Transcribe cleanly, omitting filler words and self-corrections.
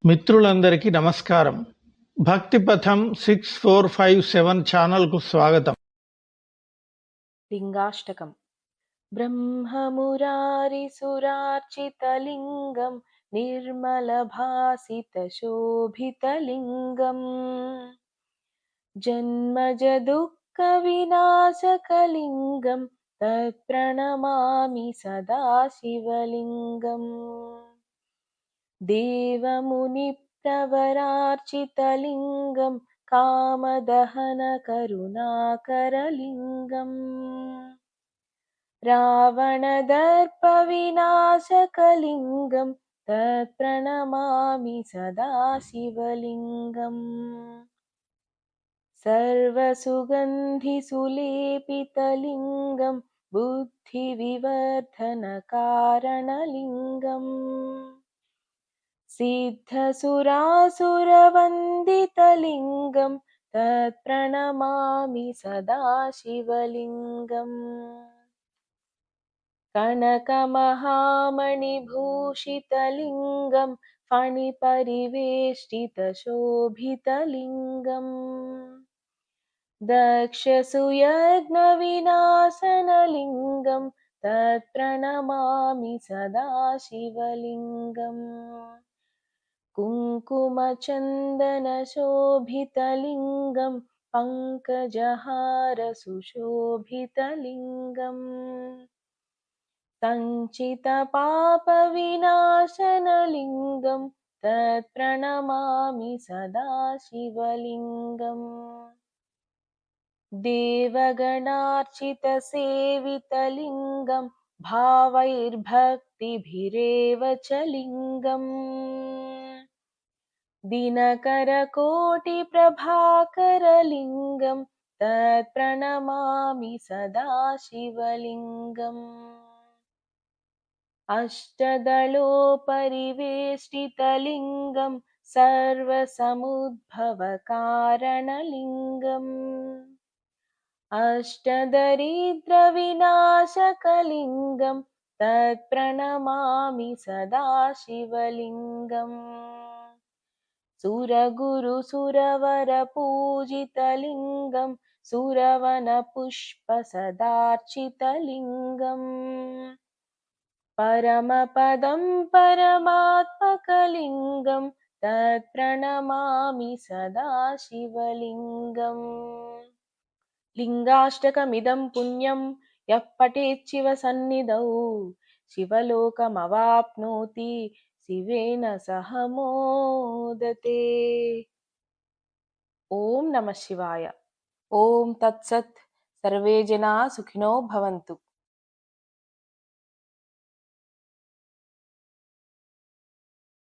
మిత్రులందరికీ నమస్కారం. భక్తి పథం 6457 ఛానల్కు స్వాగతం. లింగాష్టకం. బ్రహ్మమురారిసురార్చితలింగం నిర్మలభాసితశోభితలింగం జన్మజదుఃఖవినాశకలింగం తత్ప్రణమామి సదాశివలింగం. దేవమునిప్రవరార్చితలింగం కామదహనకరుణాకరలింగం రావణదర్పవినాశకలింగం తత్ప్రణమామి సదాశివలింగం. సర్వసుగంధిసులేపితలింగం బుద్ధివివర్ధనకారణలింగం సిద్ధసురాసురవందితలింగం తత్ప్రణమామి సదాశివలింగం. కనకమహామణిభూషితలింగం ఫణిపరివేష్టితశోభితలింగం దక్షసుయజ్ఞవినాశనలింగం తత్ప్రణమామి సదాశివలింగం. కుంకుమచందనశోభితలింగం పంకజహారసుశోభితలింగం సంచితపాపవినాశనలింగం తత్ప్రణమామి సదాశివలింగం. దేవగణార్చితసేవితలింగం భావైర్భక్తిభిరేవ చ లింగం దినకరకోటిప్రభాకరలింగం తత్ప్రణమామి సదాశివలింగం. అష్టదళోపరివేష్టితలింగం సర్వసముద్భవకారణలింగం అష్టదరిద్రవినాశకలింగం తత్ప్రణమామి సదాశివలింగం. సురగురుసురవరపూజితలింగం సురవనపుష్పసదార్చితలింగం పరమపదం పరమాత్మకలింగం తత్ప్రణమామి సదాశివలింగం. లింగాష్టకమిదం పుణ్యం యః పఠేచ్చివ సన్నిధౌ శివలోకమవాప్నోతి శివేన సహ మోదతే. ఓం నమః శివాయ. ఓం తత్సత్. సర్వే జనా సుఖినో భవంతు.